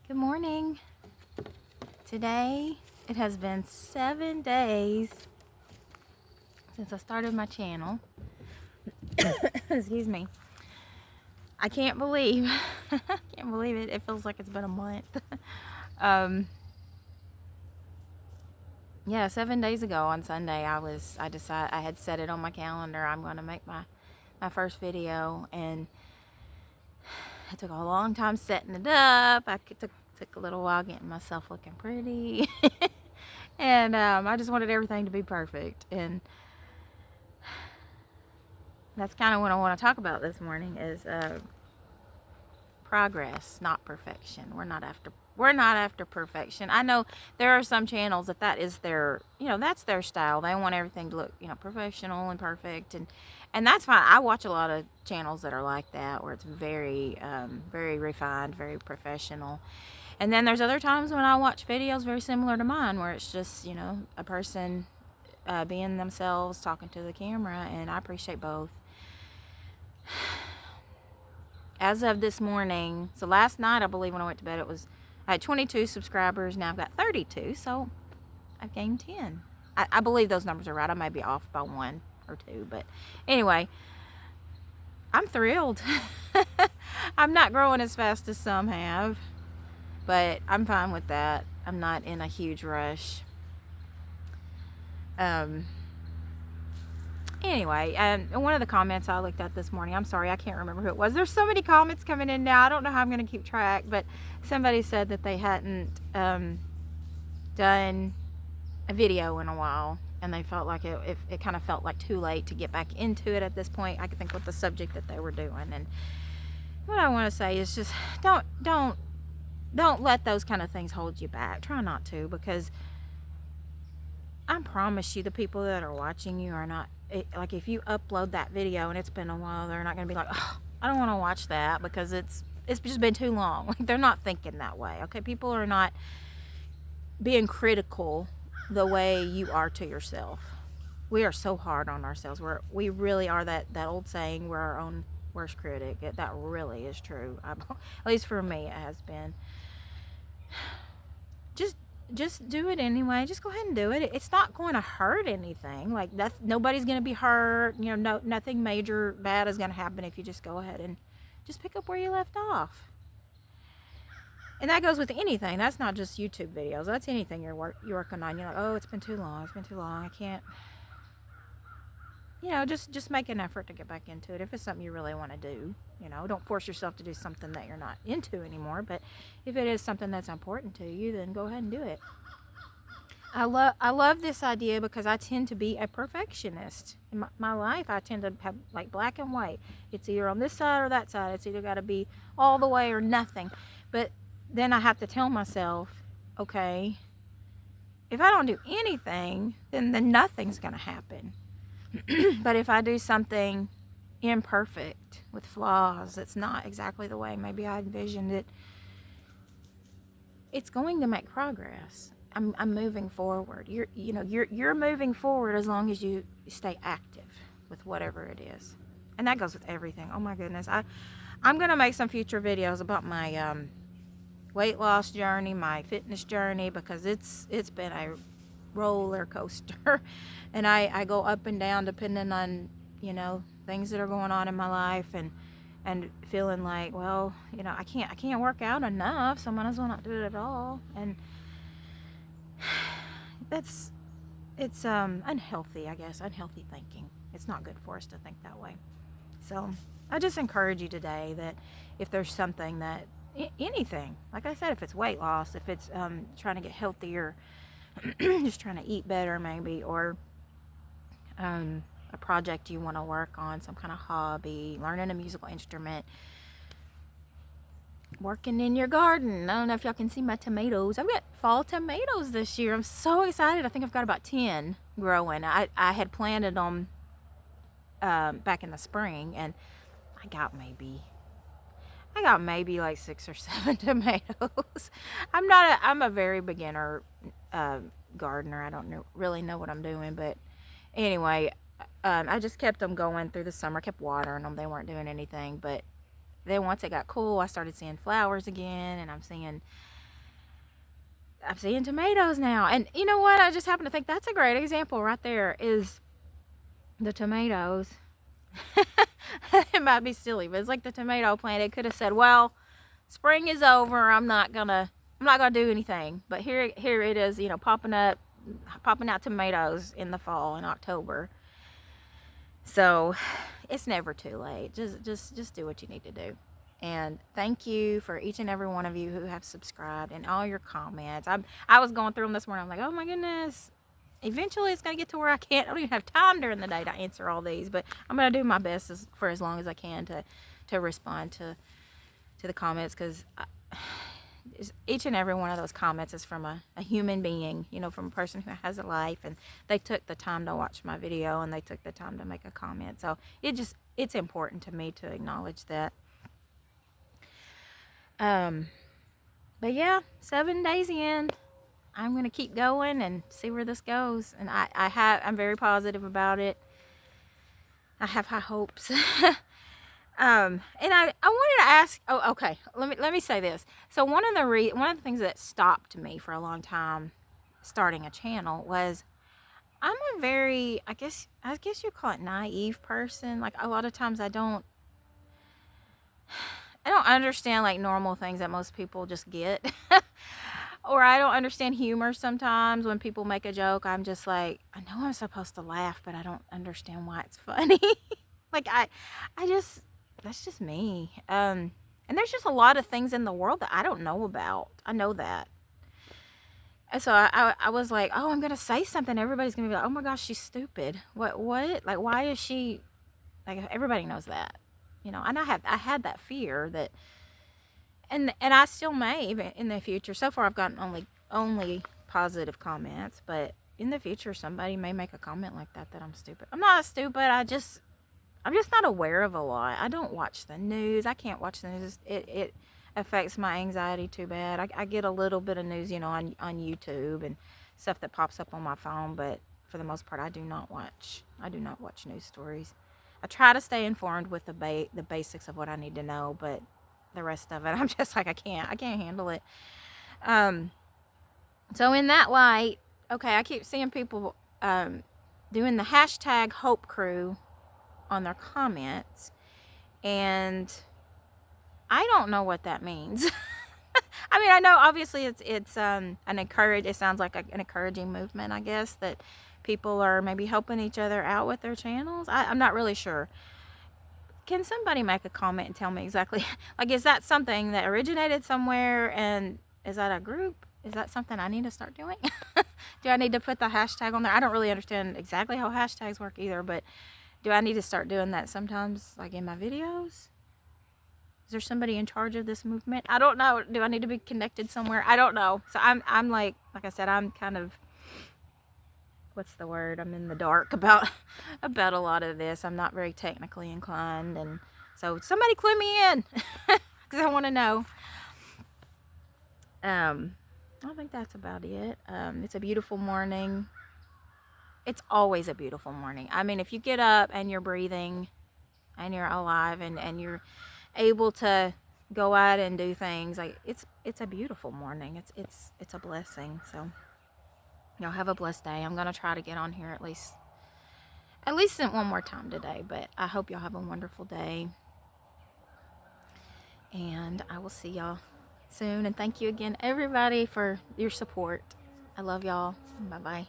Good morning. Today it has been 7 days since I started my channel. Excuse me. I can't believe can't believe it. It feels like it's been a month. Yeah, 7 days ago on Sunday I had set it on my calendar. I'm going to make my first video, and it took a long time setting it up. Took a little while getting myself looking pretty. And I just wanted everything to be perfect, and that's kind of what I want to talk about this morning is progress, not perfection. We're not after perfection. I know there are some channels that is their, that's their style. They want everything to look, professional and perfect, and that's fine. I watch a lot of channels that are like that, where it's very very refined, very professional. And then there's other times when I watch videos very similar to mine, where it's just, a person being themselves, talking to the camera, and I appreciate both. As of this morning, so last night, I believe when I went to bed, I had 22 subscribers. Now I've got 32, so I've gained 10. I believe those numbers are right. I may be off by 1 or 2, but anyway, I'm thrilled. I'm not growing as fast as some have, but I'm fine with that. I'm not in a huge rush. Anyway, one of the comments I looked at this morning, I'm sorry, I can't remember who it was. There's so many comments coming in now. I don't know how I'm going to keep track, but somebody said that they hadn't done a video in a while, and they felt like it kind of felt like too late to get back into it at this point. I could think with the subject that they were doing. And what I want to say is just don't let those kind of things hold you back. Try not to, because I promise you, the people that are watching you are not, like, if you upload that video and it's been a while, they're not going to be like, oh, I don't want to watch that because it's just been too long. Like, they're not thinking that way. Okay, people are not being critical the way you are to yourself. We are so hard on ourselves. We really are that old saying, we're our own worst critic. That really is true. At least for me, it has been. Just do it anyway. Just go ahead and do it. It's not going to hurt anything. Like, nobody's going to be hurt. Nothing major bad is going to happen if you just go ahead and just pick up where you left off. And that goes with anything. That's not just YouTube videos. That's anything you're working on. You're like, oh, it's been too long. It's been too long. I can't. Just make an effort to get back into it if it's something you really want to do. Don't force yourself to do something that you're not into anymore. But if it is something that's important to you, then go ahead and do it. I love this idea because I tend to be a perfectionist. In my life, I tend to have, like, black and white. It's either on this side or that side. It's either got to be all the way or nothing. But then I have to tell myself, okay, if I don't do anything, then nothing's going to happen. But if I do something imperfect, with flaws, that's not exactly the way maybe I envisioned it, it's going to make progress. I'm moving forward. You're moving forward as long as you stay active with whatever it is. And that goes with everything. Oh my goodness. I'm going to make some future videos about my weight loss journey, my fitness journey, because it's been a roller coaster. And I go up and down depending on, things that are going on in my life, and feeling like, well, I can't work out enough, so I might as well not do it at all. And it's unhealthy, I guess. Unhealthy thinking. It's not good for us to think that way. So I just encourage you today that if there's something that anything, like I said, if it's weight loss, if it's trying to get healthier, just trying to eat better maybe, or a project you want to work on, some kind of hobby, learning a musical instrument, working in your garden. I don't know if y'all can see my tomatoes. I've got fall tomatoes this year. I'm so excited. I think I've got about 10 growing. I had planted them back in the spring, and I got maybe like 6 or 7 tomatoes. I'm a very beginner gardener. I don't really know what I'm doing, but anyway, I just kept them going through the summer, kept watering them. They weren't doing anything, but then once it got cool, I started seeing flowers again, and I'm seeing I'm seeing tomatoes now. And you know what? I just happen to think that's a great example right there is the tomatoes. It might be silly, but it's like the tomato plant. It could have said, well, spring is over. I'm not gonna do anything. But here it is, you know, popping out tomatoes in the fall in October. So it's never too late. Just do what you need to do. And thank you for each and every one of you who have subscribed and all your comments. I was going through them this morning. I'm like, oh my goodness. Eventually it's going to get to where I don't even have time during the day to answer all these. But I'm going to do my best for as long as I can to respond to the comments. Because each and every one of those comments is from a human being, you know, from a person who has a life. And they took the time to watch my video and they took the time to make a comment. So it's important to me to acknowledge that. But yeah, 7 days in, I'm going to keep going and see where this goes. And I'm very positive about it. I have high hopes. And I wanted to ask, oh, okay, let me say this. So one of the things that stopped me for a long time starting a channel was I'm a very, I guess you call it naive person. Like a lot of times I don't understand like normal things that most people just get. Or I don't understand humor sometimes when people make a joke. I'm just like, I know I'm supposed to laugh, but I don't understand why it's funny. Like that's just me. And there's just a lot of things in the world that I don't know about. I know that. And so I was like, oh, I'm going to say something. Everybody's going to be like, oh my gosh, she's stupid. What? Like, why is she, like, everybody knows that. You know, and I had that fear that, and I still may even in the future. So far, I've gotten only positive comments, but in the future, somebody may make a comment like that I'm stupid. I'm not stupid. I'm just not aware of a lot. I don't watch the news. I can't watch the news. It affects my anxiety too bad. I get a little bit of news, you know, on YouTube and stuff that pops up on my phone, but for the most part, I do not watch news stories. I try to stay informed with the basics of what I need to know, but the rest of it, I'm just like, I can't handle it. So in that light, okay, I keep seeing people doing the hashtag Hope Crew on their comments, and I don't know what that means. I mean, I know obviously it's it sounds like an encouraging movement, I guess, that people are maybe helping each other out with their channels. I'm not really sure. Can somebody make a comment and tell me exactly, like, is that something that originated somewhere, and is that a group? Is that something I need to start doing? Do I need to put the hashtag on there? I don't really understand exactly how hashtags work either, but do I need to start doing that sometimes, like in my videos? Is there somebody in charge of this movement? I don't know. Do I need to be connected somewhere? I don't know. So I'm like I said, I'm kind of, what's the word? I'm in the dark about a lot of this. I'm not very technically inclined, and so somebody clue me in because I want to know. I think that's about it. It's a beautiful morning. It's always a beautiful morning. I mean, if you get up and you're breathing and you're alive and you're able to go out and do things, like it's a beautiful morning. It's a blessing. So y'all have a blessed day. I'm gonna try to get on here at least one more time today, but I hope y'all have a wonderful day, and I will see y'all soon. And thank you again, everybody, for your support. I love y'all. Bye bye.